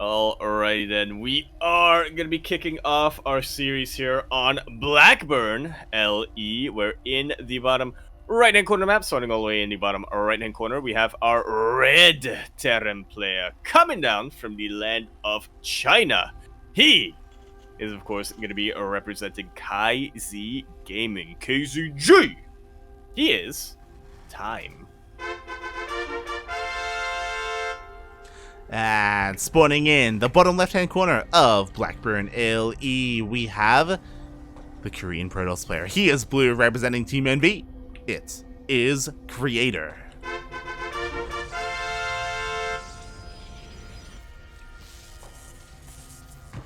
Alrighty then, we are going to be kicking off our series here on Blackburn LE. We're in the bottom right-hand corner map, starting all the way in the bottom right-hand corner. We have our red Terran player coming down from the land of China. He is, of course, going to be representing KZ Gaming. KZG! He is Time. And spawning in the bottom left-hand corner of Blackburn LE, we have the Korean Protoss player. He is blue, representing Team NV. It is Creator.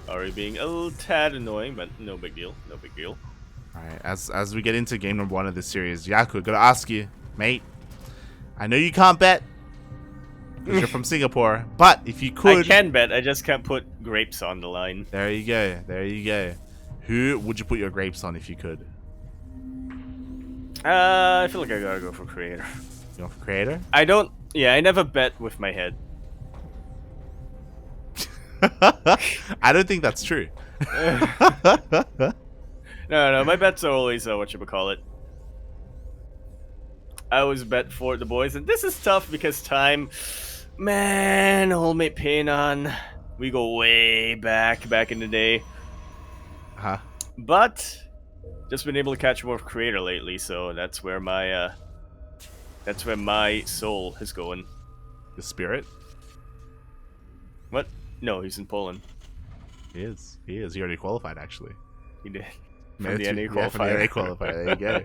Already being a little tad annoying, but no big deal. No big deal. All right, as we get into game number 1 of this series, Yaku, gotta ask you, mate. I know you can't bet because you're from Singapore, but if you could, I can bet. I just can't put grapes on the line. There you go. There you go. Who would you put your grapes on if you could? I feel like I gotta go for Creator. You want for Creator? I don't. Yeah, I never bet with my head. I don't think that's true. No, my bets are always whatchamacallit. I always bet for the boys, and this is tough because Time, man, old mate Paynon, we go way back in the day. Huh? But just been able to catch more Creator lately, so that's where my soul is going. The spirit? What? No, he's in Poland. He is. He is. He already qualified, actually. He did. From the NA qualifier. From the NA qualifier. There you go.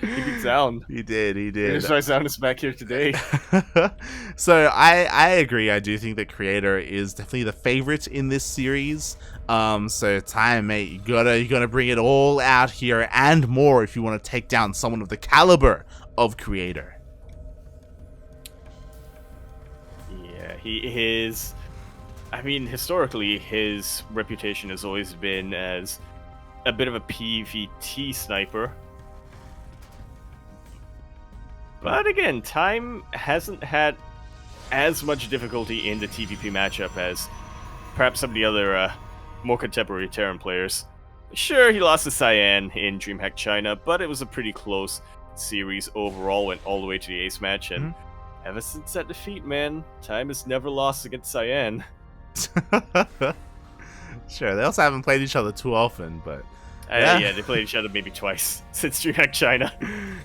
He beat Sound. He did. He did. That's why Sound is back here today. So I agree. I do think that Creator is definitely the favorite in this series. So Time, mate, you gotta bring it all out here and more if you want to take down someone of the caliber of Creator. Yeah, he is. I mean, historically, his reputation has always been as a bit of a PvT sniper. But again, Time hasn't had as much difficulty in the TvP matchup as perhaps some of the other more contemporary Terran players. Sure, he lost to Cyan in DreamHack China, but it was a pretty close series overall, went all the way to the ace match, and ever since that defeat, man, Time has never lost against Cyan. Sure, they also haven't played each other too often, but yeah, they played each other maybe twice since DreamHack China.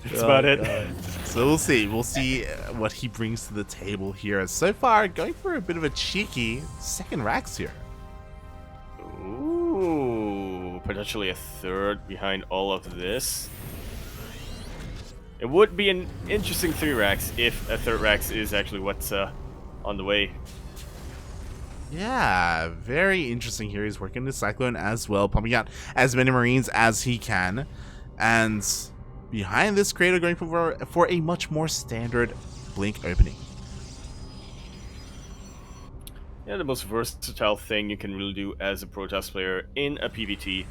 That's about it. So we'll see what he brings to the table here. As so far, going for a bit of a cheeky second Rax here. Ooh, potentially a third behind all of this. It would be an interesting 3 Rax if a third Rax is actually what's on the way. Yeah, very interesting here. He's working the Cyclone as well, pumping out as many Marines as he can. And behind this, Creator going for a much more standard Blink opening. Yeah, the most versatile thing you can really do as a Protoss player in a PvT.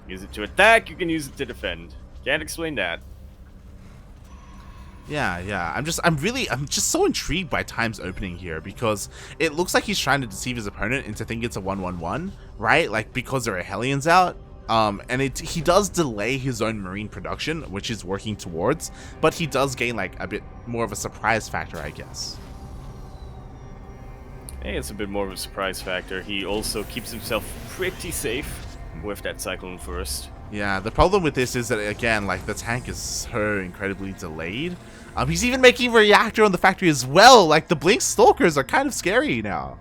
Use it to attack, you can use it to defend. Can't explain that. Yeah. I'm just so intrigued by Time's opening here because it looks like he's trying to deceive his opponent into thinking it's a 1-1-1, right? Like because there are Hellions out. And he does delay his own Marine production, which he's working towards, but he does gain like a bit more of a surprise factor, I guess. Hey, it's a bit more of a surprise factor. He also keeps himself pretty safe with that Cyclone first. Yeah, the problem with this is that, again, like, the tank is so incredibly delayed. He's even making a reactor on the factory as well. Like, the Blink Stalkers are kind of scary now.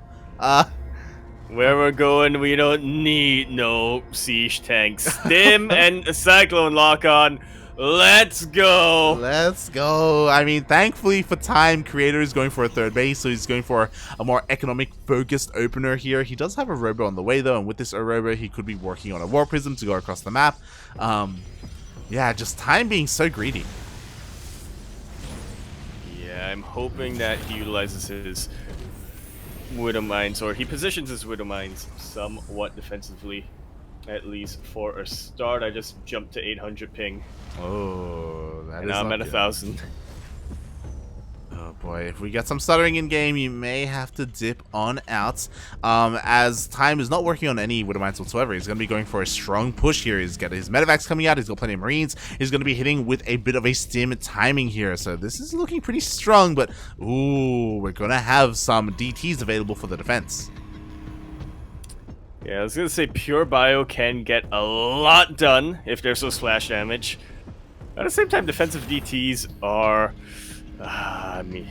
Where we're going, we don't need no siege tanks. Stim and a Cyclone lock on. Let's go. Let's go. I mean, thankfully for Time, Creator is going for a third base, so he's going for a more economic focused opener here. He does have a robo on the way though, and with this robo, he could be working on a War Prism to go across the map. Yeah, just Time being so greedy. Yeah, I'm hoping that he utilizes his Widow Mines, or he positions his Widow Mines somewhat defensively. At least for a start. I just jumped to 800 ping. Oh, that and is now I'm not at good. 1,000. Oh boy, if we get some stuttering in game, you may have to dip on out. As Time is not working on any Widowmines whatsoever. He's going to be going for a strong push here. He's got his medevacs coming out. He's got plenty of Marines. He's going to be hitting with a bit of a stim timing here. So this is looking pretty strong, but ooh, we're going to have some DTs available for the defense. Yeah, I was going to say Pure Bio can get a lot done if there's no splash damage. At the same time, defensive DTs are, I mean,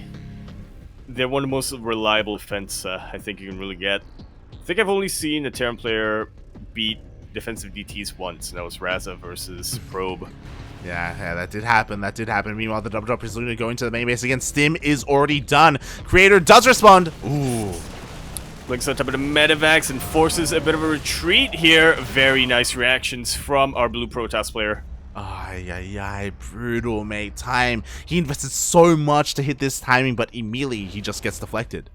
they're one of the most reliable defense I think you can really get. I think I've only seen a Terran player beat defensive DTs once, and that was Raza versus Probe. Yeah, that did happen. That did happen. Meanwhile, the double drop is literally going to the main base again. Stim is already done. Creator does respond. Ooh. Blinks on top of the medevacs and forces a bit of a retreat here. Very nice reactions from our blue Protoss player. Ay, brutal, mate. Time. He invested so much to hit this timing, but immediately he just gets deflected.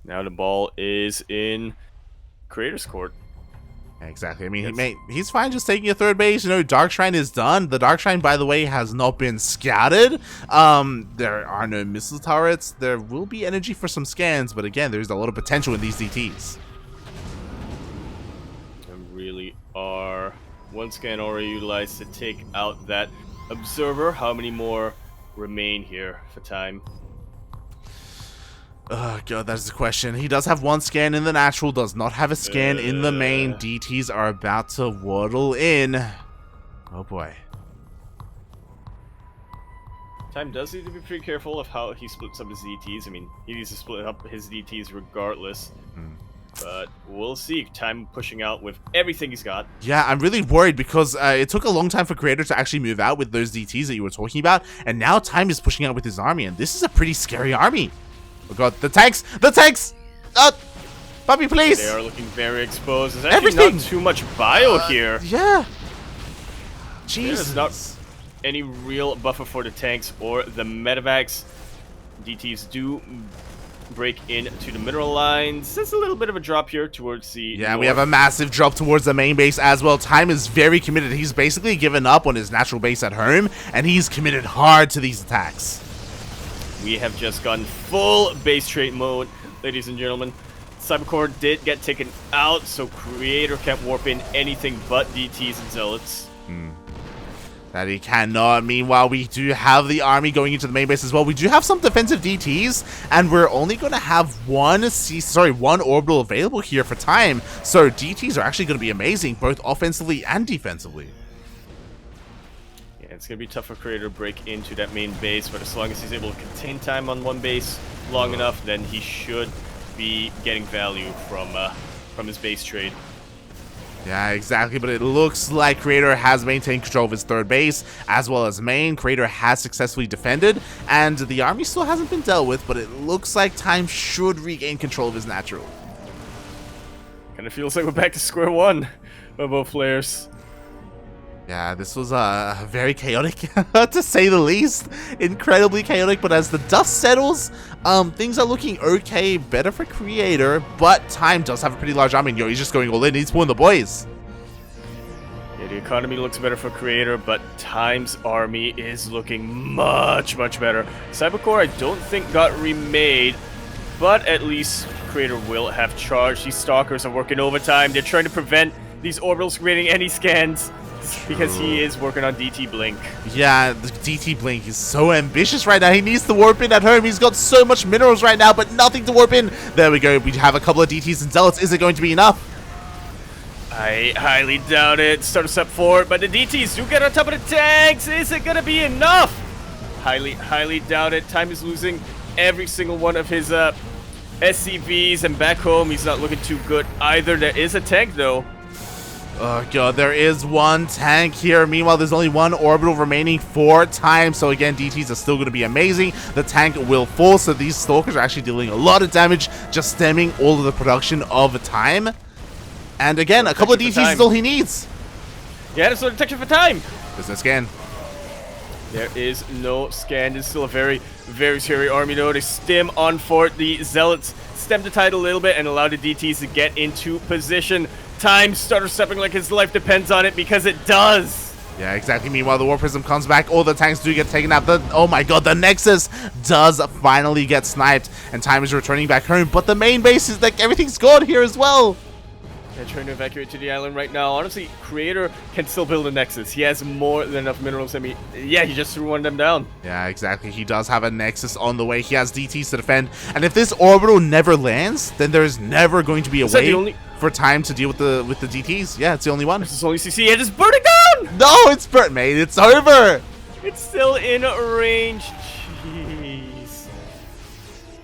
Now the ball is in Creator's court. Exactly. I mean, he's fine just taking a third base. You know, Dark Shrine is done. The Dark Shrine, by the way, has not been scouted. There are no missile turrets. There will be energy for some scans, but again, there's a lot of potential in these DTs. Really are one scan already utilized to take out that observer. How many more remain here for Time? Oh god, that is the question. He does have one scan in the natural, does not have a scan in the main. DTs are about to waddle in. Oh boy. Time does need to be pretty careful of how he splits up his DTs. I mean, he needs to split up his DTs regardless. But we'll see. Time pushing out with everything he's got. Yeah, I'm really worried because it took a long time for Creator to actually move out with those DTs that you were talking about. And now Time is pushing out with his army. And this is a pretty scary army. Oh god, the tanks! The tanks! Puppy, please! They are looking very exposed. There's actually not too much bio here. Yeah. Jesus. There's not any real buffer for the tanks or the medevacs. DTs do break into the mineral lines. There's a little bit of a drop here towards the north. We have a massive drop towards the main base as well. Time is very committed. He's basically given up on his natural base at home, and he's committed hard to these attacks. We have just gone full base trait mode, ladies and gentlemen. Cybercore did get taken out, so Creator can't warp in anything but DTs and Zealots. That he cannot. Meanwhile, we do have the army going into the main base as well. We do have some defensive DTs, and we're only going to have one orbital available here for Time. So DTs are actually going to be amazing, both offensively and defensively. Yeah, it's going to be tough for Creator to break into that main base, but as long as he's able to contain Time on one base long enough, then he should be getting value from his base trade. Yeah, exactly, but it looks like Creator has maintained control of his third base, as well as main. Creator has successfully defended, and the army still hasn't been dealt with, but it looks like Time should regain control of his natural. Kind of feels like we're back to square one for both players. Yeah, this was very chaotic, to say the least. Incredibly chaotic, but as the dust settles, things are looking okay, better for Creator, but Time does have a pretty large army. Yo, he's just going all in. He's pulling the boys. Yeah, the economy looks better for Creator, but Time's army is looking much, much better. Cybercore, I don't think got remade, but at least Creator will have charge. These Stalkers are working overtime. They're trying to prevent these orbitals creating any scans, because he is working on DT Blink. Yeah, the DT Blink is so ambitious right now. He needs to warp in at home. He's got so much minerals right now, but nothing to warp in. There we go. We have a couple of DTs and Zealots. Is it going to be enough? I highly doubt it. Start a step forward, but the DTs do get on top of the tanks. Is it going to be enough? Highly doubt it. Time is losing every single one of his SCVs, and back home, he's not looking too good either. There is a tank, though. Oh god, there is one tank here. Meanwhile, there's only one orbital remaining for Time. So again, DTs are still going to be amazing. The tank will fall, so these Stalkers are actually dealing a lot of damage, just stemming all of the production of Time. And again, a couple of DTs is all he needs. Yeah, there's no detection for Time. There's no scan. There is no scan. It's still a very, very scary army, though. They stim on fort. The Zealots stem the tide a little bit and allow the DTs to get into position. Time started stepping like his life depends on it, because it does. Yeah, exactly. Meanwhile, the War Prism comes back. All the tanks do get taken out. Oh my god, the Nexus does finally get sniped. And Time is returning back home. But the main base is like everything's gone here as well. They're trying to evacuate to the island right now. Honestly, Creator can still build a Nexus. He has more than enough minerals. I mean, yeah, he just threw one of them down. Yeah, exactly. He does have a Nexus on the way. He has DTs to defend. And if this orbital never lands, then there's never going to be a way for Time to deal with the DTs. Yeah, it's the only one. This is only CC. It is burning down! No, it's burnt, mate. It's over. It's still in range. Jeez.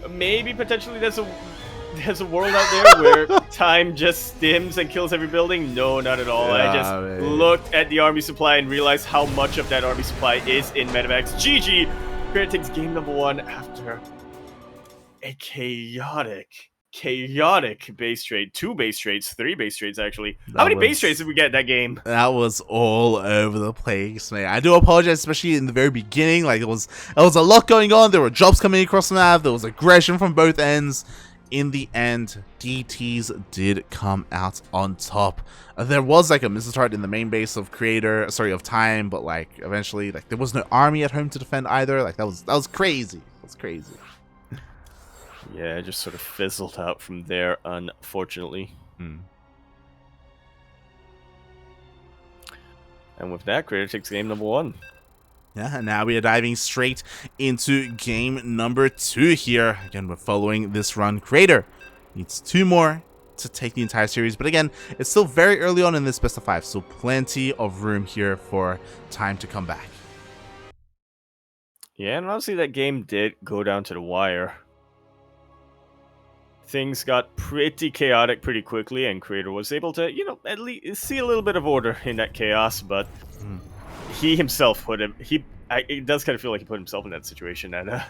Maybe potentially there's a world out there where Time just stims and kills every building. No, not at all. Yeah, I just looked at the army supply and realized how much of that army supply is in Medivacs. GG! Creator takes game number 1 after a chaotic base trade. 2 base trades, 3 base trades actually. How many base trades did we get that game? That was all over the place, man. I do apologize, especially in the very beginning. Like there was a lot going on. There were jobs coming across the map. There was aggression from both ends. In the end, DTs did come out on top. There was like a missile turret in the main base of Time, but like eventually, like there was no army at home to defend either. Like that was crazy. That's crazy. Yeah, it just sort of fizzled out from there, unfortunately. And with that, Creator takes game number 1. Yeah, and now we are diving straight into game number 2 here. Again, we're following this run. Creator needs 2 more to take the entire series. But again, it's still very early on in this best of 5, so plenty of room here for Time to come back. Yeah, and obviously that game did go down to the wire. Things got pretty chaotic pretty quickly, and Creator was able to, at least see a little bit of order in that chaos, but he himself it does kind of feel like he put himself in that situation at a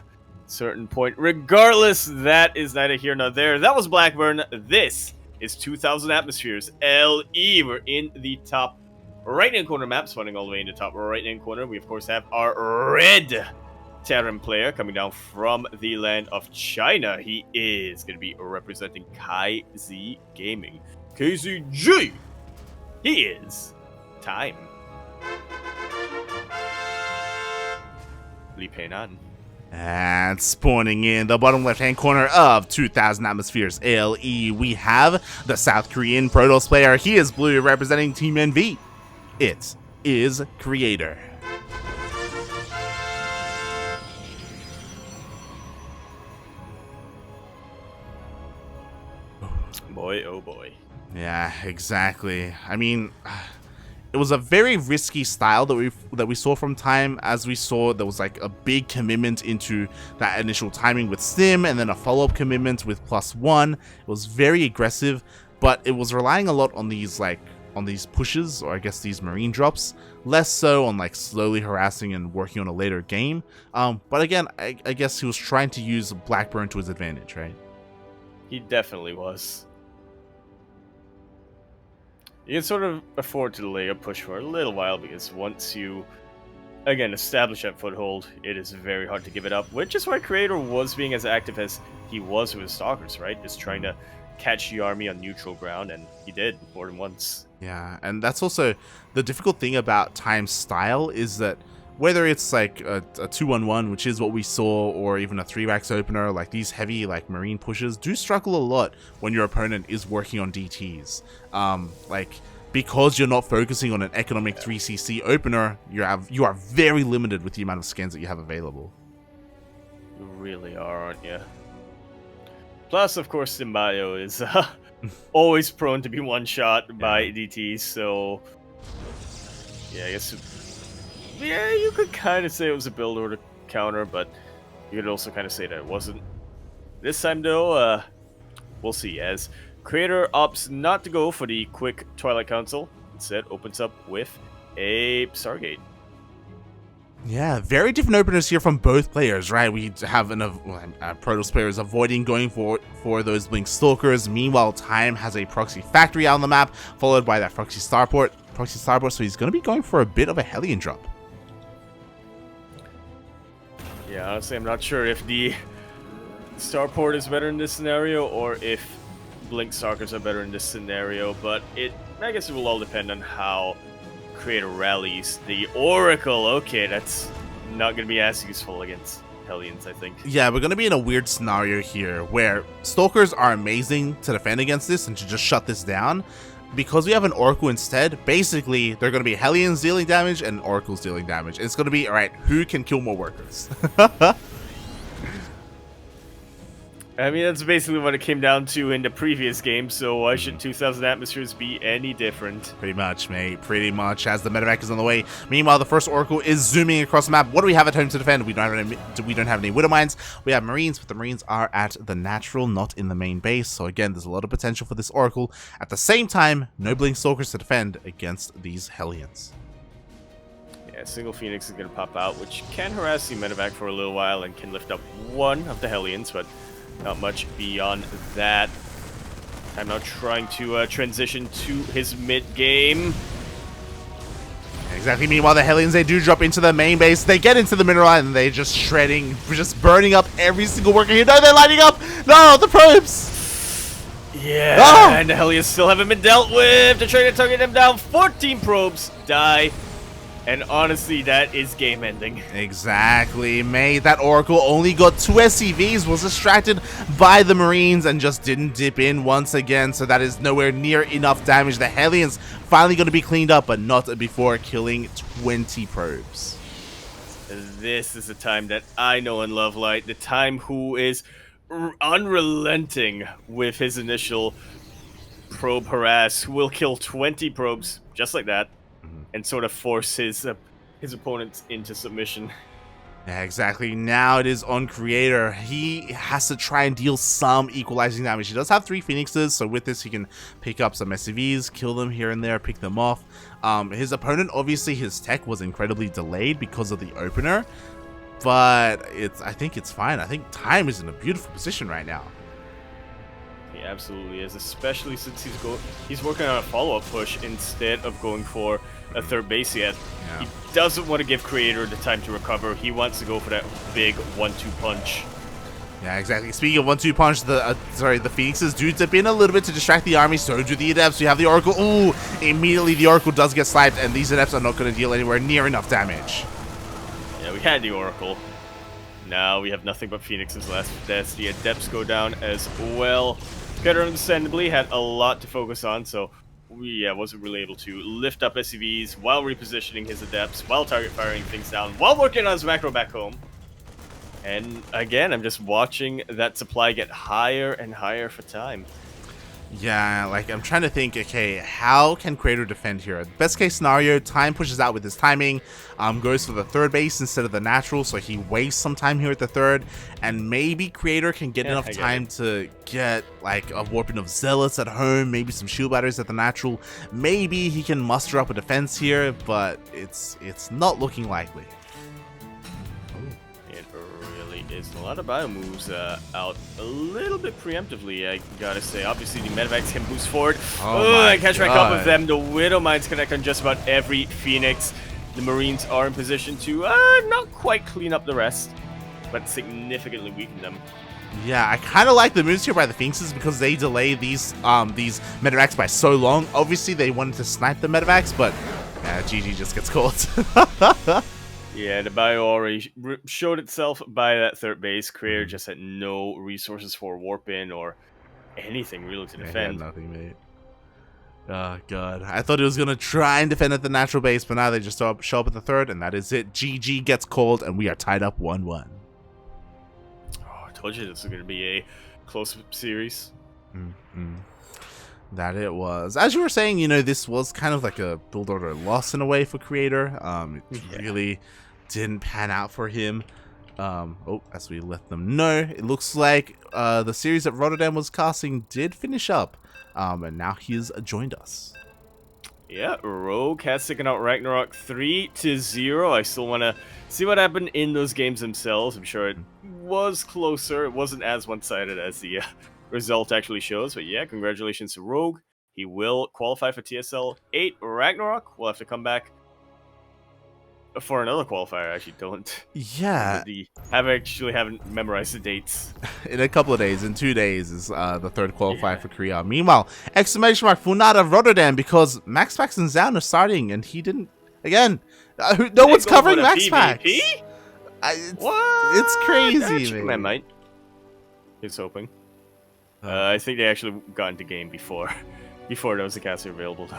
certain point. Regardless, that is neither here nor there. That was Blackburn. This is 2000 Atmospheres LE. We're in the top right-hand corner map, spawning all the way in the top right-hand corner. We, of course, have our red Terran player coming down from the land of China. He is going to be representing KZ Gaming. KZG! He is Time. Li Peinan. And spawning in the bottom left-hand corner of 2000 Atmospheres LE, we have the South Korean Protoss player. He is blue, representing Team NV. It is Creator. Boy, oh boy. Yeah, exactly. I mean, it was a very risky style that we saw from Time. As we saw, there was like a big commitment into that initial timing with Stim, and then a follow-up commitment with +1. It was very aggressive, but it was relying a lot on these pushes, or I guess these marine drops, less so on like slowly harassing and working on a later game. But again, I guess he was trying to use Blackburn to his advantage, right? He definitely was. You can sort of afford to delay a push for a little while, because once you, again, establish that foothold, it is very hard to give it up, which is why Creator was being as active as he was with his Stalkers, right? Just trying to catch the army on neutral ground, and he did more than once. Yeah, and that's also the difficult thing about Time's style, is that whether it's like a 2-1-1, which is what we saw, or even a 3-wax opener, like these heavy like marine pushes do struggle a lot when your opponent is working on DTs. Like, because you're not focusing on an economic 3cc opener, you are very limited with the amount of scans that you have available. You really are, aren't you? Plus, of course, Simbayo is always prone to be one-shot by DTs, so yeah, I guess. Yeah, you could kind of say it was a build order counter, but you could also kind of say that it wasn't. This time, though, we'll see, as Creator opts not to go for the quick Twilight Council. Instead, opens up with a Stargate. Yeah, very different openers here from both players, right? We have Protoss player is avoiding going for those Blink Stalkers. Meanwhile, Time has a Proxy Factory out on the map, followed by that Proxy Starport, so he's going to be going for a bit of a Hellion drop. Yeah, honestly, I'm not sure if the Starport is better in this scenario, or if Blink Stalkers are better in this scenario, but I guess it will all depend on how Creator rallies the Oracle. Okay, that's not going to be as useful against Hellions, I think. Yeah, we're going to be in a weird scenario here where Stalkers are amazing to defend against this and to just shut this down. Because we have an Oracle instead, basically, they're going to be Hellions dealing damage and Oracles dealing damage. It's going to be, alright, who can kill more workers? I mean, that's basically what it came down to in the previous game, so why should 2,000 Atmospheres be any different? Pretty much, mate. Pretty much, as the medevac is on the way. Meanwhile, the first Oracle is zooming across the map. What do we have at home to defend? We don't have any Widow Mines. We have Marines, but the Marines are at the natural, not in the main base. So again, there's a lot of potential for this Oracle. At the same time, no Blink Stalkers to defend against these Hellions. Yeah, single Phoenix is going to pop out, which can harass the medevac for a little while and can lift up one of the Hellions, but not much beyond that. I'm now trying to transition to his mid-game. Exactly. Meanwhile, the Hellions, they do drop into the main base. They get into the mineral and they're just shredding, just burning up every single worker here. No, they're lighting up. No, the probes. Yeah, oh! And the Hellions still haven't been dealt with. They're trying to target them down. 14 probes die. And honestly, that is game-ending. Exactly, mate. That Oracle only got 2 SCVs, was distracted by the Marines, and just didn't dip in once again, so that is nowhere near enough damage. The Hellions finally going to be cleaned up, but not before killing 20 probes. This is the time that I know and love, Light. The time who is unrelenting with his initial probe harass, who will kill 20 probes, just like that. And sort of force his opponents into submission. Yeah, exactly. Now it is on Creator. He has to try and deal some equalizing damage. He does have 3 Phoenixes, so with this he can pick up some SCVs, kill them here and there, pick them off. His opponent, obviously his tech was incredibly delayed because of the opener, but I think it's fine. I think Time is in a beautiful position right now. He absolutely is, especially since he's working on a follow-up push instead of going for a third base yet. Yeah. He doesn't want to give Creator the time to recover. He wants to go for that big 1-2 punch. Yeah, exactly. Speaking of 1-2 punch, the Phoenixes do dip in a little bit to distract the army. So do the Adepts. We have the Oracle. Ooh, immediately the Oracle does get sniped, and these Adepts are not going to deal anywhere near enough damage. Yeah, we had the Oracle. Now we have nothing but Phoenixes left. As the Adepts go down as well. Creator understandably had a lot to focus on, so we wasn't really able to lift up SCVs while repositioning his Adepts, while target firing things down, while working on his macro back home. And again, I'm just watching that supply get higher and higher for Time. Yeah, like I'm trying to think, okay, how can Creator defend here? Best case scenario, Time pushes out with his timing, goes for the third base instead of the natural, so he wastes some time here at the third, and maybe Creator can get enough time to get like a warping of Zealots at home, maybe some shield batteries at the natural. Maybe he can muster up a defense here, but it's not looking likely. Is a lot of bio moves out a little bit preemptively, I gotta say. Obviously, the medevacs can boost forward. I catch back up with them. The Widow Mines connect on just about every Phoenix. The Marines are in position to not quite clean up the rest, but significantly weaken them. Yeah, I kind of like the moves here by the Phoenixes because they delay these medevacs by so long. Obviously, they wanted to snipe the medevacs, but GG just gets caught. Yeah, the bio already showed itself by that third base. Creator just had no resources for warp in or anything really to defend. Nothing, mate. Oh, God. I thought he was going to try and defend at the natural base, but now they just show up at the third, and that is it. GG gets called, and we are tied up 1-1. Oh, I told you this was going to be a close series. That it was. As you were saying, you know, this was kind of like a build order loss in a way for Creator. It really didn't pan out for him. As we let them know, it looks like the series that Rotterdam was casting did finish up, and now he's joined us. Yeah, Rogue has taken out Ragnarok 3-0. I still want to see what happened in those games themselves. I'm sure it was closer. It wasn't as one-sided as the result actually shows. But yeah, congratulations to Rogue. He will qualify for TSL 8 Ragnarok. We'll have to come back for another qualifier. I actually don't. Yeah. Haven't memorized the dates. In a couple of days, in 2 days, is the third qualifier for Korea. Meanwhile, exclamation mark Funada Rotterdam, because Max Pax and Zan are starting, and he didn't Again, no one's covering max packs. TvP? It's crazy, man. Man might. He's hoping. I think they actually got into game before there was a caster available, though.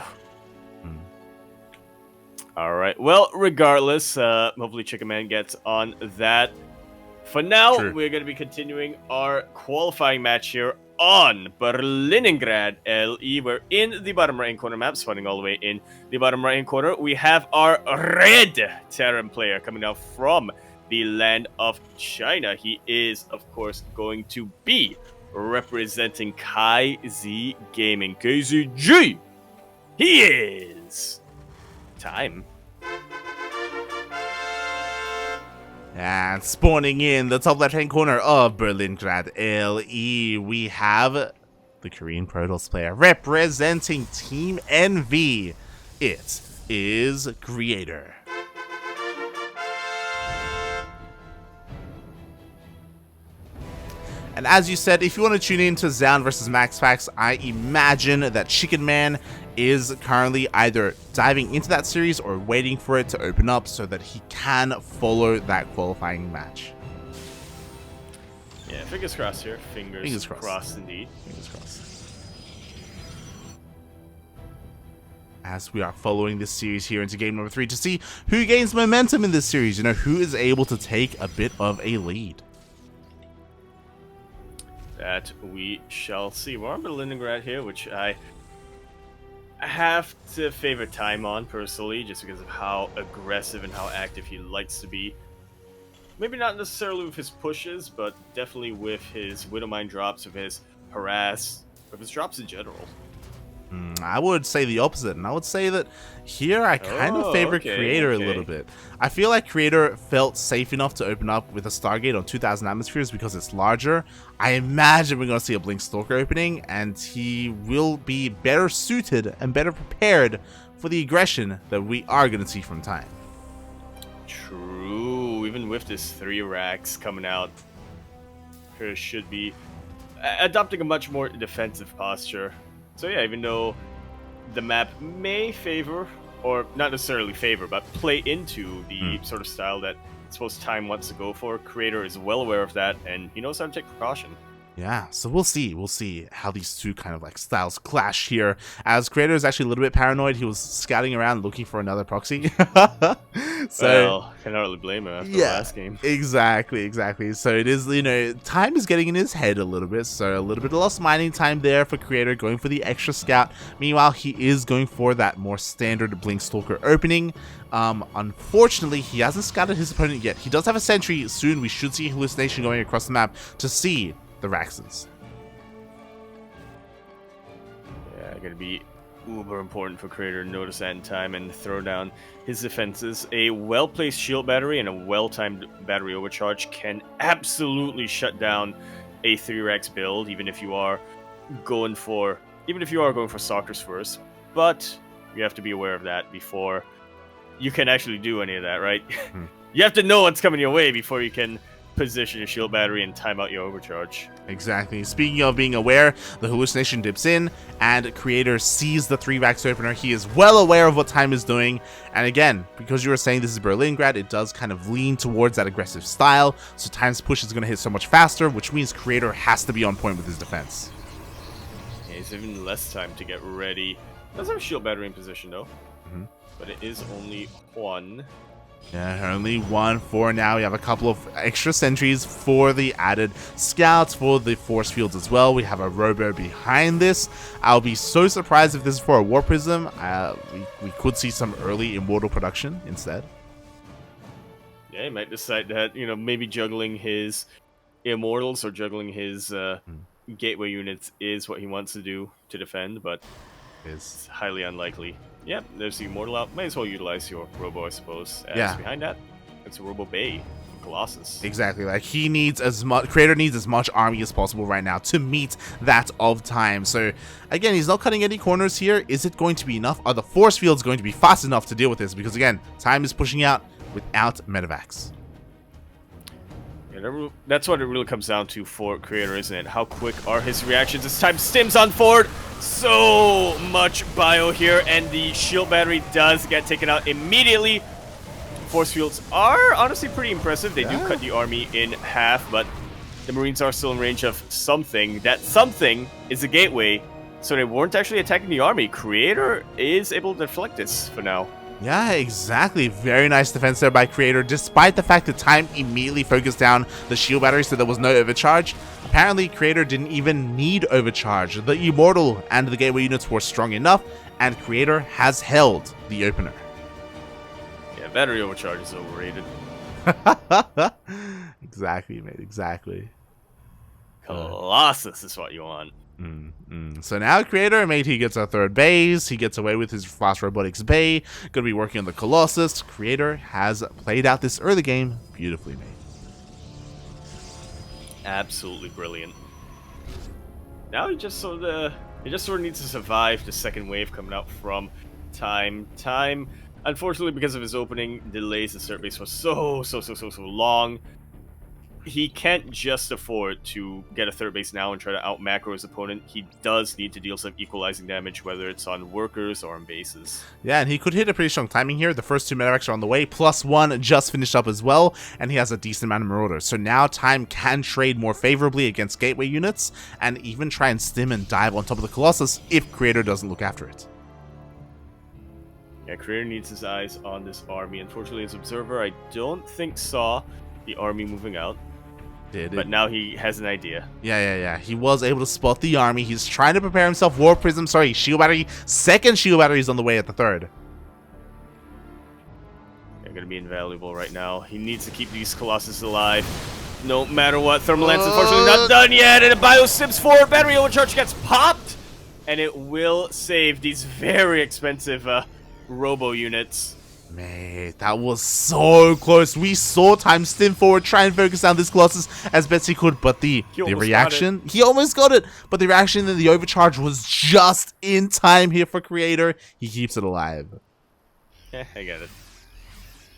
Alright, well, regardless, hopefully Chicken Man gets on that. For now, we're going to be continuing our qualifying match here on Berlingrad LE. We're in the bottom right-hand corner map, spawning all the way in the bottom right-hand corner. We have our red Terran player coming out from the land of China. He is, of course, going to be representing KZ Gaming. KZG! He is... Time. And spawning in the top left-hand corner of Berlingrad LE, we have the Korean Protoss player representing Team NV. It is Creator. And as you said, if you want to tune in to Zound versus Max Packs, I imagine that Chicken Man is currently either diving into that series or waiting for it to open up so that he can follow that qualifying match. Yeah, fingers crossed here. Fingers crossed indeed. Fingers crossed. As we are following this series here into game number 3 to see who gains momentum in this series, who is able to take a bit of a lead. That we shall see. We're on Berlingrad here, which I have to favor Time on personally, just because of how aggressive and how active he likes to be. Maybe not necessarily with his pushes, but definitely with his Widowmine drops, with his harass, with his drops in general. I would say the opposite, and I would say that here I kind of favor Creator a little bit. I feel like Creator felt safe enough to open up with a Stargate on 2000 atmospheres because it's larger. I imagine we're going to see a Blink Stalker opening, and he will be better suited and better prepared for the aggression that we are going to see from Time. True, even with this 3 racks coming out, Creator should be adopting a much more defensive posture. So yeah, even though the map may favor, or not necessarily favor, but play into the sort of style that I suppose Time wants to go for, Creator is well aware of that, and he knows how to take precaution. Yeah, so we'll see how these two kind of like styles clash here. As Creator is actually a little bit paranoid, he was scouting around looking for another proxy. Well, cannot really blame him after the last game. Exactly. So it is, Time is getting in his head a little bit, so a little bit of lost mining time there for Creator, going for the extra scout. Meanwhile, he is going for that more standard Blink Stalker opening. Unfortunately, he hasn't scouted his opponent yet. He does have a sentry. Soon we should see hallucination going across the map to see the Raxons. Yeah, gonna be uber important for Creator to notice that in time and throw down his defenses. A well-placed shield battery and a well-timed battery overcharge can absolutely shut down a 3-Rax build, even if you are going for Stalkers first. But you have to be aware of that before you can actually do any of that, right? You have to know what's coming your way before you can position your shield battery and time out your overcharge. Exactly. Speaking of being aware, the hallucination dips in and Creator sees the 3-Rax opener. He is well aware of what Time is doing, and again, because you were saying this is Berlingrad, it does kind of lean towards that aggressive style, so Time's push is going to hit so much faster, which means Creator has to be on point with his defense. Yeah, it's even less time to get ready. Does have a shield battery in position though, but it is only one. Yeah, only one for now. We have a couple of extra sentries for the added scouts, for the force fields as well. We have a robo behind this. I'll be so surprised if this is for a War Prism. We could see some early Immortal production instead. Yeah, he might decide that, maybe juggling his Immortals or juggling his Gateway units is what he wants to do to defend, but it's highly unlikely. Yep, there's the Immortal out. Might as well utilize your Robo, I suppose. Behind that, it's a Robo Bay from Colossus. Exactly. Like, he needs as much, Creator needs as much army as possible right now to meet that of Time. So, again, he's not cutting any corners here. Is it going to be enough? Are the force fields going to be fast enough to deal with this? Because, again, Time is pushing out without Medivacs. Yeah, that's what it really comes down to for Creator, isn't it? How quick are his reactions? This time stims on forward. So much bio here, and the shield battery does get taken out immediately. Force fields are honestly pretty impressive. They do cut the army in half, but the Marines are still in range of something. That something is a gateway, so they weren't actually attacking the army. Creator is able to deflect this for now. Yeah, exactly. Very nice defense there by Creator, despite the fact that Time immediately focused down the shield battery so there was no overcharge. Apparently, Creator didn't even need overcharge. The Immortal and the Gateway units were strong enough, and Creator has held the opener. Yeah, battery overcharge is overrated. Exactly, mate, exactly. Colossus is what you want. So now Creator, mate, he gets a third base. He gets away with his fast robotics bay. Gonna be working on the Colossus. Creator has played out this early game beautifully, mate. Absolutely brilliant. Now he just sort of needs to survive the second wave coming out from Time. Time, unfortunately, because of his opening delays, the third base was so long. He can't just afford to get a third base now and try to out macro his opponent. He does need to deal some equalizing damage, whether it's on workers or on bases. Yeah, and he could hit a pretty strong timing here. The first two medevacs are on the way, +1 just finished up as well, and he has a decent amount of marauders. So now Time can trade more favorably against gateway units, and even try and stim and dive on top of the Colossus if Creator doesn't look after it. Yeah, Creator needs his eyes on this army. Unfortunately, as Observer, I don't think saw the army moving out. But now he has an idea. Yeah. He was able to spot the army. He's trying to prepare himself. War Prism, sorry, shield battery. Second shield battery is on the way at the third. They're going to be invaluable right now. He needs to keep these Colossus alive. No matter what. Thermal Lance, unfortunately, not done yet. And a Bio Sims forward. Battery overcharge gets popped. And it will save these very expensive robo units. Mate, that was so close. We saw Time stim forward, try and focus down this Colossus as best he could, but the reaction, he almost got it, but the reaction and the overcharge was just in time here for Creator. He keeps it alive. Yeah, I get it.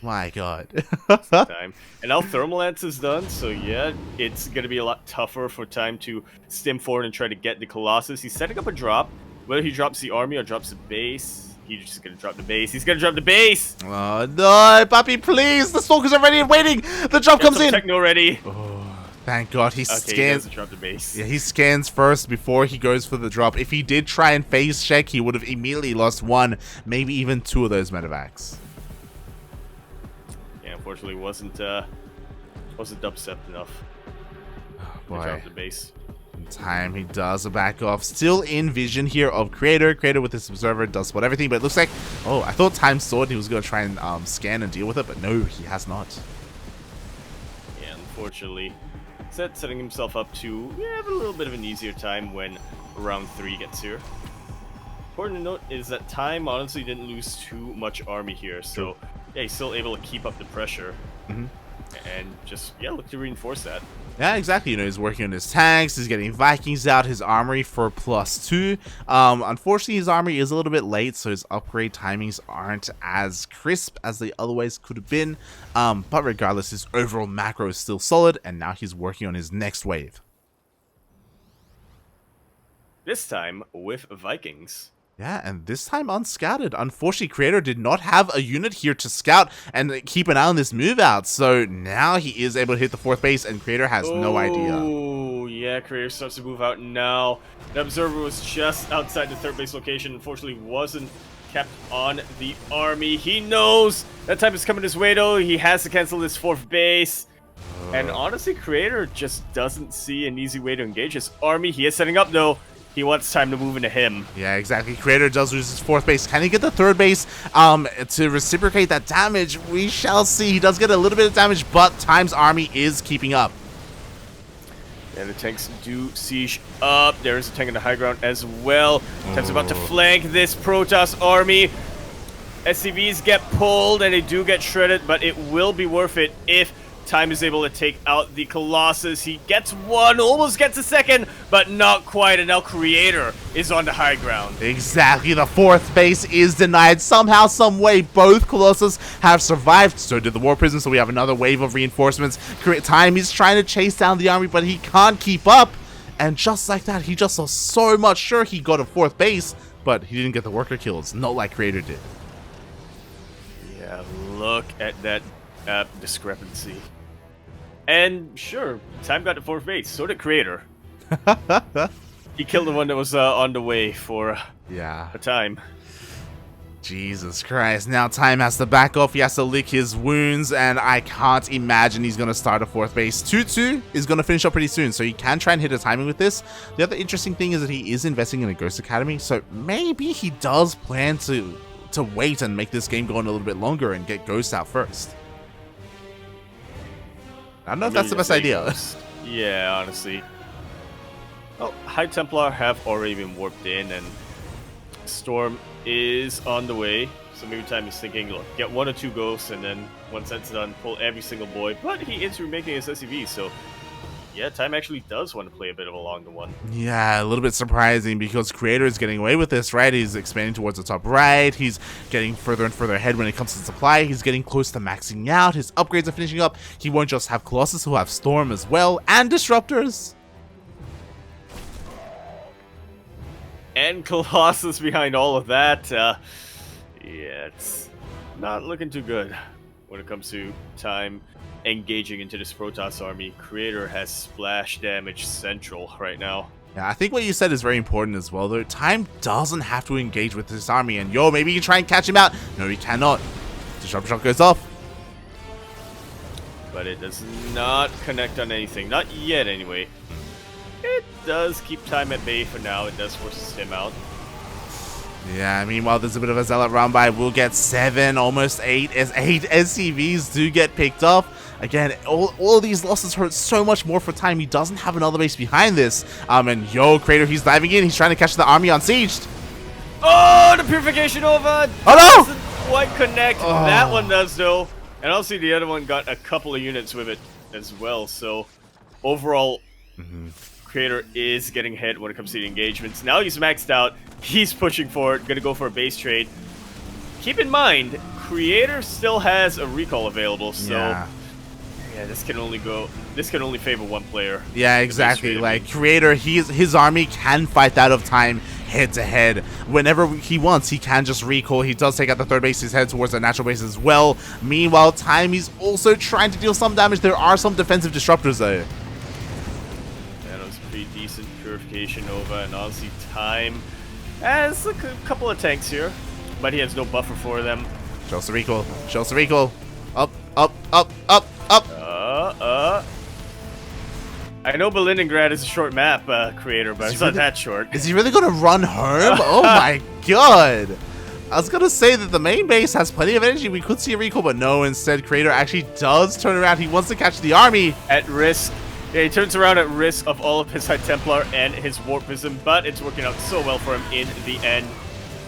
My god. Time. And now Thermal Lance is done, so yeah, it's going to be a lot tougher for Time to stim forward and try to get the Colossus. He's setting up a drop. Whether he drops the army or drops the base, he's just gonna drop the base. He's gonna drop the base! Oh no, Puppy, please! The Stalkers are ready and waiting! The drop comes in! Techno ready. Oh, thank God. He scans. He doesn't drop the base. Yeah, he scans first before he goes for the drop. If he did try and phase check, he would have immediately lost one, maybe even two of those medevacs. Yeah, unfortunately, wasn't dubstep enough. Oh, boy. To drop the base. Time he does a back off, still in vision here of Creator. Creator with this Observer does spot everything, but it looks like, oh, I thought Time saw it, he was going to try and scan and deal with it, but no, he has not. Yeah, unfortunately, setting himself up to have a little bit of an easier time when round 3 gets here. Important to note is that Time honestly didn't lose too much army here, so yeah, he's still able to keep up the pressure. And just, yeah, look to reinforce that. Yeah, exactly. You know, he's working on his tanks, he's getting Vikings out, his armory for +2. Unfortunately, his armory is a little bit late, so his upgrade timings aren't as crisp as they otherwise could have been. But regardless, his overall macro is still solid, and now he's working on his next wave. This time with Vikings. Yeah, and this time unscouted. Unfortunately, Creator did not have a unit here to scout and keep an eye on this move out. So now he is able to hit the 4th base, and Creator has no idea. Oh, yeah, Creator starts to move out now. The Observer was just outside the 3rd base location. Unfortunately, wasn't kept on the army. He knows that time is coming his way, though. He has to cancel this 4th base. And honestly, Creator just doesn't see an easy way to engage his army. He is setting up, though. He wants Time to move into him. Yeah, exactly. Creator does lose his 4th base. Can he get the 3rd base to reciprocate that damage? We shall see. He does get a little bit of damage, but Time's army is keeping up. And the tanks do siege up. There is a tank on the high ground as well. Time's about to flank this Protoss army. SCVs get pulled and they do get shredded, but it will be worth it if Time is able to take out the Colossus. He gets one, almost gets a second, but not quite. And now Creator is on the high ground. Exactly, the fourth base is denied. Somehow, some way, both Colossus have survived. So did the War Prison, so we have another wave of reinforcements. Time is trying to chase down the army, but he can't keep up. And just like that, he just saw so much. Sure, he got a fourth base, but he didn't get the worker kills, not like Creator did. Yeah, look at that discrepancy. And sure, Time got the fourth base. So did Creator. He killed the one that was on the way for a time. Jesus Christ. Now Time has to back off. He has to lick his wounds. And I can't imagine he's going to start a fourth base. 2-2 is going to finish up pretty soon. So he can try and hit a timing with this. The other interesting thing is that he is investing in a Ghost Academy. So maybe he does plan to wait and make this game go on a little bit longer and get Ghost out first. I don't know if that's the best idea. Yeah, honestly. Well, High Templar have already been warped in, and Storm is on the way. So maybe Time is thinking, look, get 1 or 2 ghosts, and then once that's done, pull every single boy. But he is remaking his SCV, so yeah, Time actually does want to play a bit of a longer one. Yeah, a little bit surprising because Creator is getting away with this, right? He's expanding towards the top right. He's getting further and further ahead when it comes to supply. He's getting close to maxing out. His upgrades are finishing up. He won't just have Colossus, he'll have Storm as well, and Disruptors. And Colossus behind all of that. Yeah, it's not looking too good when it comes to Time engaging into this Protoss army. Creator has splash damage central right now. Yeah, I think what you said is very important as well, though. Time doesn't have to engage with this army, and maybe you can try and catch him out. No, he cannot. Disruptor shot goes off. But it does not connect on anything. Not yet, anyway. It does keep Time at bay for now. It does force him out. Yeah, meanwhile, there's a bit of a zealot round by. We'll get 7, almost 8, as 8 SCVs do get picked up. Again, all of these losses hurt so much more for Time. He doesn't have another base behind this. And Creator, he's diving in. He's trying to catch the army on siege. Oh, the Purification over. Oh, no! Doesn't quite connect. Oh. That one does, though. And also the other one got a couple of units with it as well. So, overall, Creator is getting hit when it comes to the engagements. Now he's maxed out. He's pushing forward. Gonna go for a base trade. Keep in mind, Creator still has a recall available. So, yeah, this can only favor one player. Yeah, exactly. Like Creator, his army can fight that of Time head to head whenever he wants. He can just recall. He does take out the third base. He's headed towards the natural base as well. Meanwhile, Time, he's also trying to deal some damage. There are some defensive disruptors though. That was pretty decent Purification over, and honestly, Time has a couple of tanks here, but he has no buffer for them. Shows the recall. Shows the recall. Up, up, up, up, up. I know Berlingrad is a short map, Creator, but it's not that short. Is he really going to run home? Oh my god. I was going to say that the main base has plenty of energy. We could see a recall, but no. Instead, Creator actually does turn around. He wants to catch the army. At risk. Yeah, he turns around at risk of all of his High Templar and his Warp Prism, but it's working out so well for him in the end.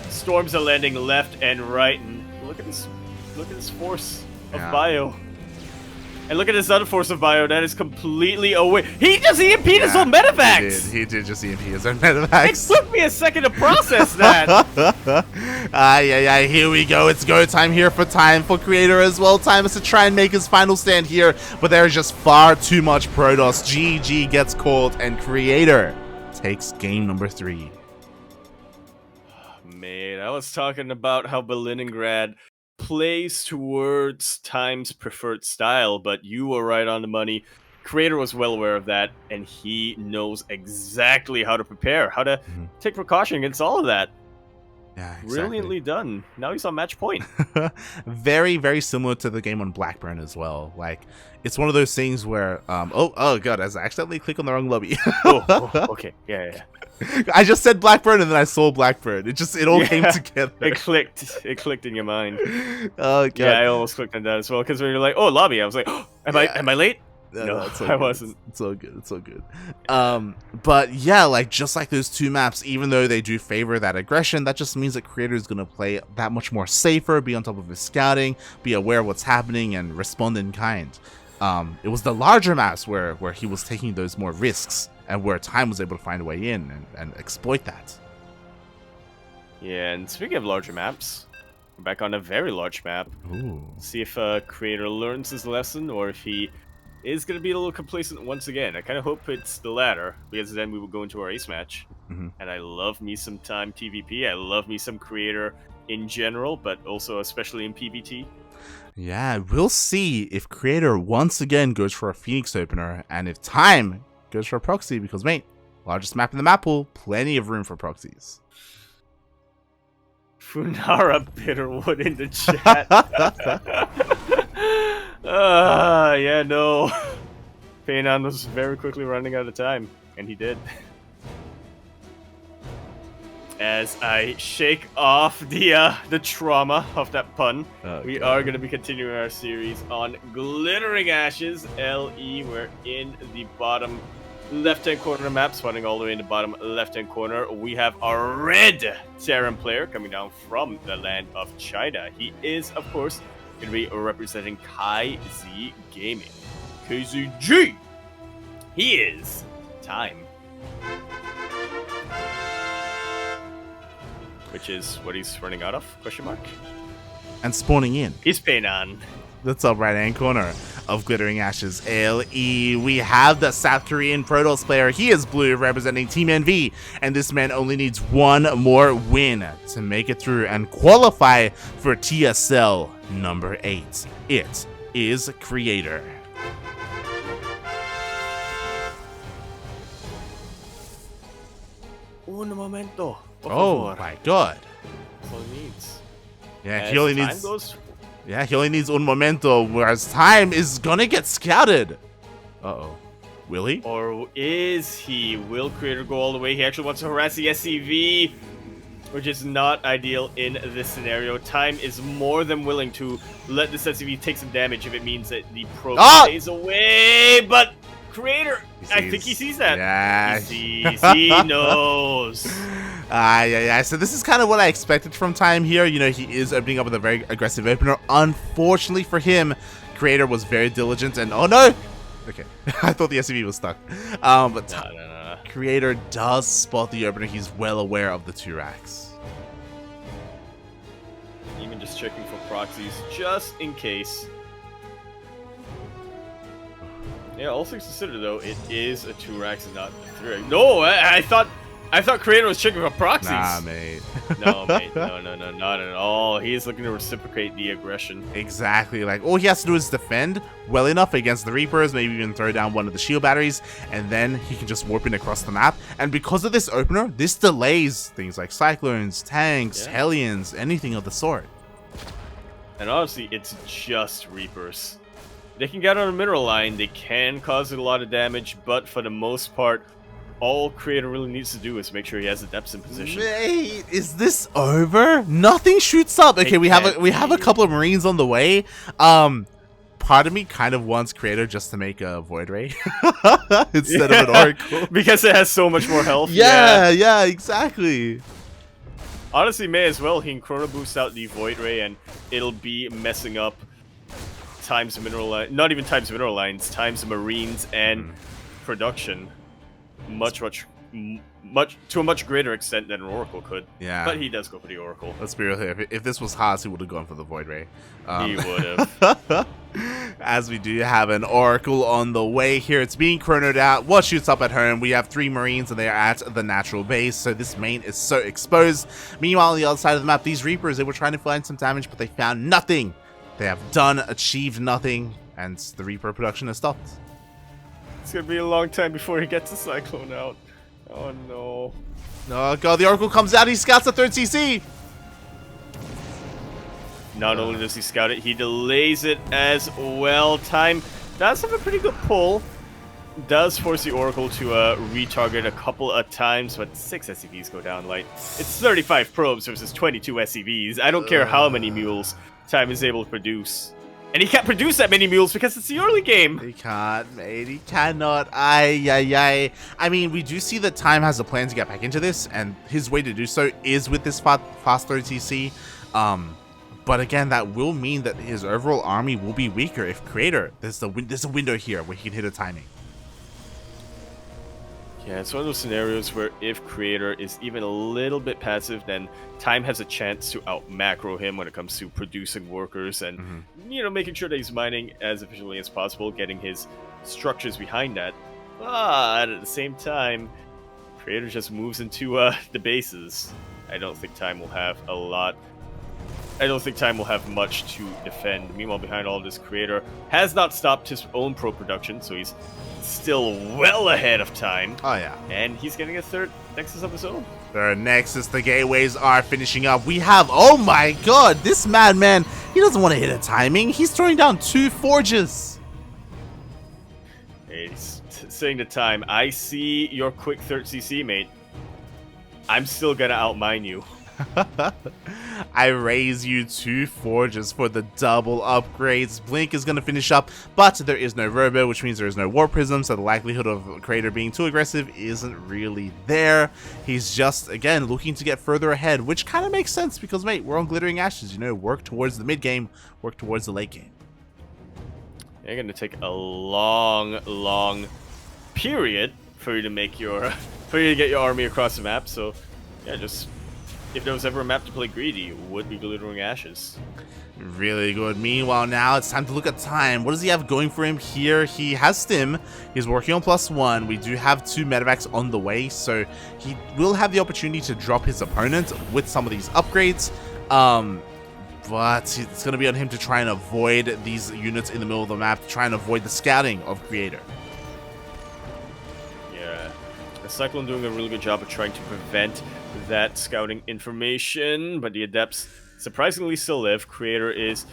Storms are landing left and right, and look at this force of Bio. And look at this other force of Bio that is completely away. He just EMP'd his own Medivacs! He did just EMP his own Medivacs. It took me a second to process that. Here we go. It's go time here for Creator as well. Time is to try and make his final stand here, but there is just far too much Protoss. GG gets called, and Creator takes game number 3. Man, I was talking about how Berlingrad plays towards Time's preferred style, but you were right on the money. Creator was well aware of that, and he knows exactly how to prepare, how to take precaution against all of that. Yeah, exactly. Brilliantly done. Now he's on match point. Very, very similar to the game on Blackburn as well. Like, it's one of those things where, oh god, I accidentally clicked on the wrong lobby. Okay, yeah. I just said Blackburn and then I saw Blackburn. It all came together. It clicked in your mind. Oh god. Yeah, I almost clicked on that as well, because when you're like, oh, lobby, I was like, oh, am I late? No, I wasn't. It's so good. It's so good. But yeah, like just like those two maps, even though they do favor that aggression, that just means that Creator is going to play that much more safer, be on top of his scouting, be aware of what's happening, and respond in kind. It was the larger maps where he was taking those more risks and where Time was able to find a way in and exploit that. Yeah, and speaking of larger maps, we're back on a very large map. Ooh. See if Creator learns his lesson or if he is going to be a little complacent once again. I kind of hope it's the latter, because then we will go into our ace match. And I love me some Time TvP. I love me some Creator in general, but also especially in PvT. Yeah, we'll see if Creator once again goes for a Phoenix opener, and if Time goes for a proxy, because, mate, largest map in the map pool, plenty of room for proxies. Funara Bitterwood in the chat. Yeah, no. Paynon was very quickly running out of time, and he did. As I shake off the trauma of that pun, we are going to be continuing our series on Glittering Ashes LE. We're in the bottom left-hand corner of the map, spawning all the way in the bottom left-hand corner. We have our red Terran player coming down from the land of China. He is, of course, going to be representing KZ Gaming. KZG! He is Time. Which is what he's running out of, question mark? And spawning in. He's Paynon. The top right-hand corner of Glittering Ashes LE. We have the South Korean Protoss player. He is blue, representing Team NV. And this man only needs one more win to make it through and qualify for TSL number 8. It is Creator. Un momento. Oh my god. That's all he needs. Yeah, As he only time needs. goes, Yeah, he only needs un momento, whereas Time is gonna get scouted. Uh-oh. Will he? or is he? Will Creator go all the way? He actually wants to harass the SCV, which is not ideal in this scenario. Time is more than willing to let this SCV take some damage if it means that the probe stays away, but Creator, I think he sees that. Yeah. He sees, he knows. Yeah. So this is kind of what I expected from Time here. You know, he is opening up with a very aggressive opener. Unfortunately for him, Creator was very diligent and oh no! Okay, I thought the SCV was stuck. But No. Creator does spot the opener. He's well aware of the 2 racks. Even just checking for proxies, just in case. Yeah, all things considered, though, it is a 2 racks and not a 3 rack. No, I thought Creator was checking for proxies. Nah, mate. No, mate. No, not at all. He is looking to reciprocate the aggression. Exactly. Like, all he has to do is defend well enough against the Reapers, maybe even throw down one of the shield batteries, and then he can just warp in across the map. And because of this opener, this delays things like Cyclones, tanks, Hellions, anything of the sort. And honestly, it's just Reapers. They can get on a mineral line, they can cause a lot of damage, but for the most part, all Creator really needs to do is make sure he has the depths in position. Mate, is this over? Nothing shoots up. Okay, we have a couple of Marines on the way. Part of me kind of wants Creator just to make a Void Ray instead of an Oracle. Because it has so much more health. Yeah, exactly. Honestly, may as well. He can Chrono Boost out the Void Ray and it'll be messing up Time's mineral line, not even Time's mineral lines, Time's Marines and production. To a much greater extent than an Oracle could. Yeah. But he does go for the Oracle. Let's be real here. If this was Haas, he would have gone for the Void Ray. He would have. As we do have an Oracle on the way here. It's being chronoed out. What shoots up at home? We have 3 Marines and they are at the natural base. So this main is so exposed. Meanwhile, on the other side of the map, these Reapers, they were trying to find some damage, but they found nothing. They have achieved nothing, and the Reaper production has stopped. It's gonna be a long time before he gets the Cyclone out. Oh no. Oh god, the Oracle comes out, he scouts the 3rd CC! Not only does he scout it, he delays it as well. Time does have a pretty good pull. Does force the Oracle to retarget a couple of times, but 6 SCVs go down light. It's 35 probes versus 22 SCVs. I don't care how many mules Time is able to produce. And he can't produce that many mules because it's the early game. He can't, mate. He cannot. I mean, we do see that Time has a plan to get back into this, and his way to do so is with this fast 3rd TC. But again, that will mean that his overall army will be weaker if Creator, there's a window here where he can hit a timing. Yeah, it's one of those scenarios where if Creator is even a little bit passive, then Time has a chance to out-macro him when it comes to producing workers and, making sure that he's mining as efficiently as possible, getting his structures behind that. But at the same time, Creator just moves into the bases. I don't think Time will have a lot. I don't think Time will have much to defend. Meanwhile, behind all this, Creator has not stopped his own pro production, so he's still well ahead of Time. Oh, yeah. And he's getting a third Nexus of his own. Third Nexus, the gateways are finishing up. We have, oh my god, this madman, he doesn't want to hit a timing. He's throwing down 2 forges. He's saying to Time, I see your quick 3rd CC, mate. I'm still gonna outmine you. I raise you 2 forges for the double upgrades. Blink is going to finish up, but there is no Robo, which means there is no War Prism, so the likelihood of Creator being too aggressive isn't really there. He's just, again, looking to get further ahead, which kind of makes sense because, mate, we're on Glittering Ashes. Work towards the mid game, work towards the late game. You're going to take a long period for you to make your get your army across the map. So, yeah, just if there was ever a map to play greedy, it would be Glittering Ashes. Really good. Meanwhile, now it's time to look at Time. What does he have going for him here? He has Stim. He's working on +1. We do have 2 medevacs on the way, so he will have the opportunity to drop his opponent with some of these upgrades. But it's going to be on him to try and avoid these units in the middle of the map, to try and avoid the scouting of Creator. Yeah, the Cyclone doing a really good job of trying to prevent that scouting information, but the Adepts surprisingly still live. Creator is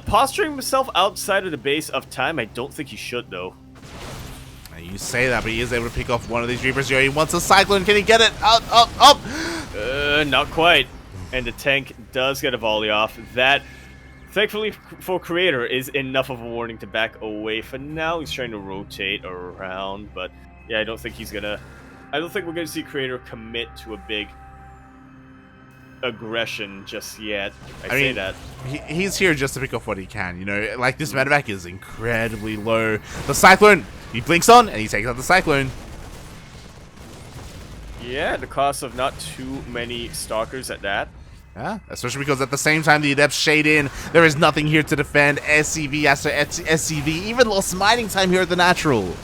posturing himself outside of the base of Time. I don't think he should, though. You say that, but he is able to pick off one of these Reapers here. He wants a Cyclone. Can he get it? Up! Not quite. And the tank does get a volley off. That, thankfully for Creator, is enough of a warning to back away. For now, he's trying to rotate around, but yeah, I don't think we're gonna see Creator commit to a big aggression just yet. I say mean, that. He's here just to pick off what he can, Like, this medevac is incredibly low. The Cyclone, he blinks on, and he takes out the Cyclone. Yeah, at the cost of not too many Stalkers at that. Yeah, especially because at the same time the Adepts shade in. There is nothing here to defend. SCV after SCV, even lost mining time here at the natural.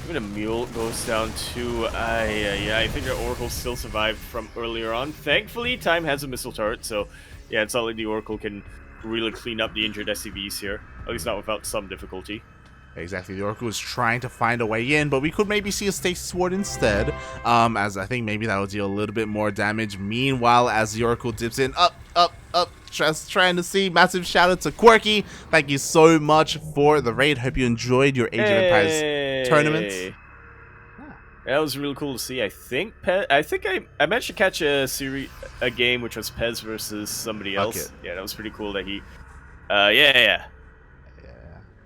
Even a Mule goes down too. I think the Oracle still survived from earlier on. Thankfully, Time has a missile turret, so yeah, it's not like the Oracle can really clean up the injured SCVs here. At least not without some difficulty. Exactly, the Oracle is trying to find a way in, but we could maybe see a Stasis Ward instead, as I think maybe that will deal a little bit more damage. Meanwhile, as the Oracle dips in, up, just trying to see. Massive shout out to Quirky. Thank you so much for the raid. Hope you enjoyed your Age of Empires tournament. That was really cool to see. I think I managed to catch a game which was Pez versus somebody else. Okay. Yeah, that was pretty cool that he yeah.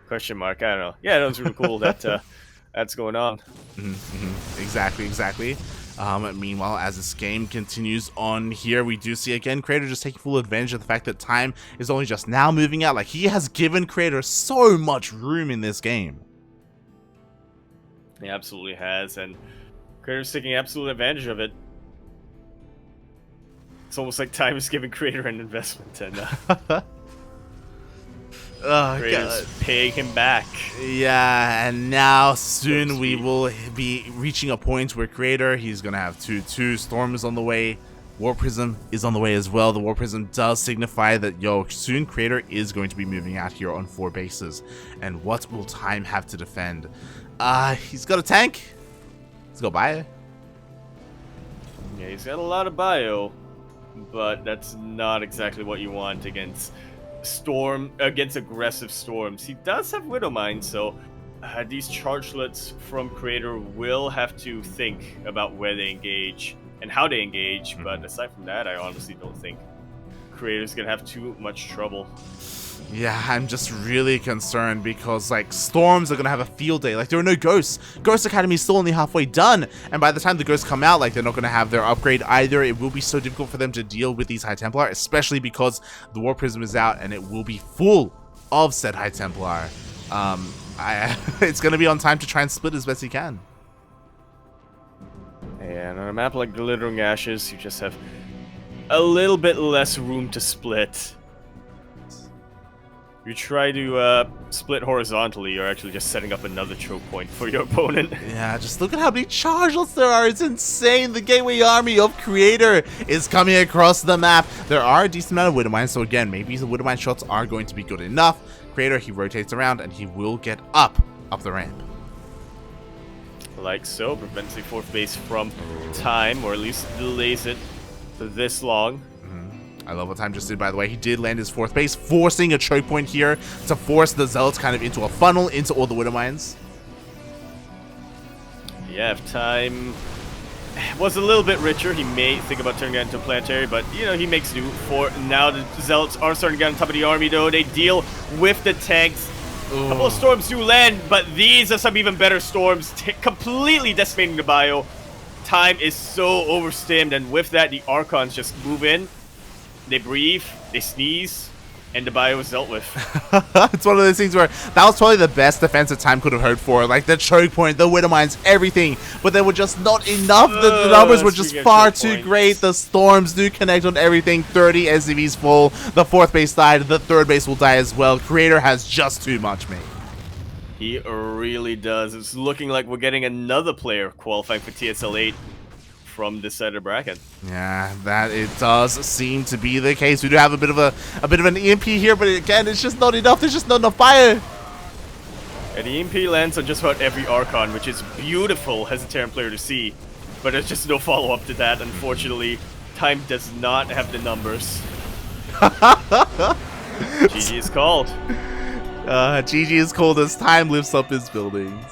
Question mark, I don't know. Yeah, that was really cool that that's going on. Exactly. Meanwhile, as this game continues on here, we do see again Creator just taking full advantage of the fact that Time is only just now moving out. Like, he has given Creator so much room in this game. He absolutely has, and Creator's taking absolute advantage of it. It's almost like Time is giving Creator an investment, and Creator's paying him back. Yeah, and now soon we will be reaching a point where Creator, he's gonna have 2 Storms on the way. War Prism is on the way as well. The War Prism does signify that, soon Creator is going to be moving out here on 4 bases. And what will Time have to defend? He's got a tank. Let's go bio. Yeah, he's got a lot of bio, but that's not exactly what you want against aggressive storms. He does have Widow Mine, so these chargelets from Creator will have to think about where they engage and how they engage. But aside from that, I honestly don't think Creator's gonna have too much trouble. Yeah, I'm just really concerned because, like, Storms are gonna have a field day. Like, there are no Ghosts. Ghost Academy is still only halfway done, and by the time the Ghosts come out, like, they're not gonna have their upgrade either. It will be so difficult for them to deal with these High Templar, especially because the War Prism is out and it will be full of said High Templar. It's gonna be on time to try and split as best he can. And on a map like Glittering Ashes, you just have a little bit less room to split. You try to split horizontally, you're actually just setting up another choke point for your opponent. Yeah, just look at how many chargelets there are. It's insane. The Gateway Army of Creator is coming across the map. There are a decent amount of Widowmines, so again, maybe the Widowmine shots are going to be good enough. Creator, he rotates around, and he will get up the ramp. Like so, prevents the fourth base from time, or at least delays it for this long. I love what Time just did, by the way. He did land his fourth base, forcing a choke point here to force the Zealots kind of into a funnel into all the Widowmines. Yeah, if Time was a little bit richer, he may think about turning that into a planetary, but, you know, he makes do. For now, the Zealots are starting to get on top of the army, though. They deal with the tanks. Ooh. A couple of storms do land, but these are some even better storms, completely decimating the bio. Time is so overstimmed, and with that, the Archons just move in. They breathe, they sneeze, and the bio is dealt with. It's one of those things where that was probably the best defense that Time could have hoped for. Like the choke point, the Widowmines, everything. But they were just not enough. The numbers were just far too great. The Storms do connect on everything. 30 SCVs full. The fourth base died. The third base will die as well. Creator has just too much, mate. He really does. It's looking like we're getting another player qualifying for TSL 8 from this side of the bracket. Yeah, that it does seem to be the case. We do have a bit of an EMP here, but again, it's just not enough. There's just not enough fire. And the EMP lands on just about every Archon, which is beautiful as a Terran player to see. But there's just no follow-up to that, unfortunately. Time does not have the numbers. GG is called. GG is called as Time lifts up his buildings.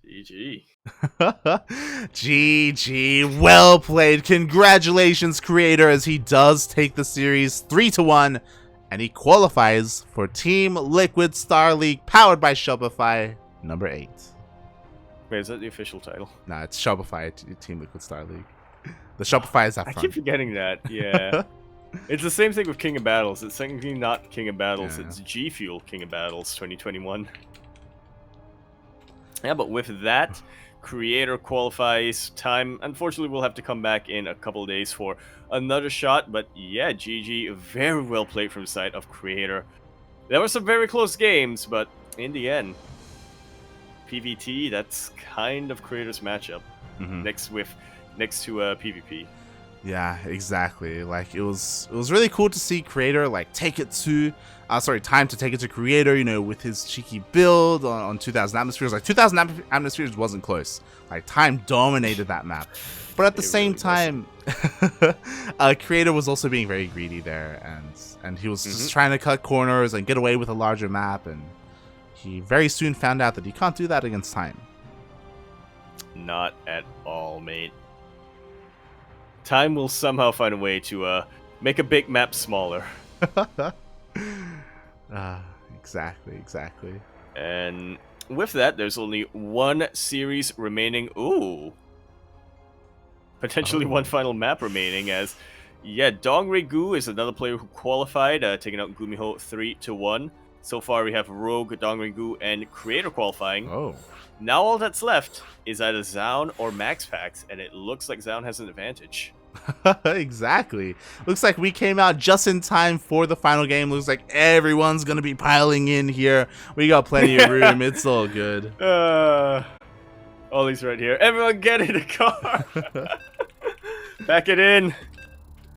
GG. GG. Well played. Congratulations, Creator, as he does take the series 3-1, and he qualifies for TeamLiquid StarLeague, powered by Shopify, number 8. Wait, is that the official title? Nah, it's Shopify TeamLiquid StarLeague. The Shopify is up front. I keep forgetting that, yeah. It's the same thing with King of Battles. It's technically not King of Battles, it's G Fuel King of Battles 2021. Yeah, but with that, Creator qualifies. Time, unfortunately, will have to come back in a couple of days for another shot. But yeah, GG, very well played from the side of Creator. There were some very close games, but in the end, PVT, that's kind of Creator's matchup next to PvP. Yeah, exactly. Like it was really cool to see Creator like take it to Time to take it to Creator, you know, with his cheeky build on 2000 atmospheres. Like 2000 atmospheres wasn't close. Like Time dominated that map. But at the same time, Creator was also being very greedy there, and he was just trying to cut corners and get away with a larger map, and he very soon found out that he can't do that against Time. Not at all, mate. Time will somehow find a way to make a big map smaller. Exactly. And with that, there's only one series remaining. Ooh. Potentially one final map remaining, as, yeah, Dongri-gu is another player who qualified, taking out Gumiho 3-1. So far, we have Rogue, Dongri-gu, and Creator qualifying. Oh. Now all that's left is either Zaun or MaxPax, and it looks like Zaun has an advantage. Exactly. Looks like we came out just in time for the final game. Looks like everyone's gonna be piling in here. We got plenty of room. It's all good. Ollie's right here. Everyone get in the car. Pack it in.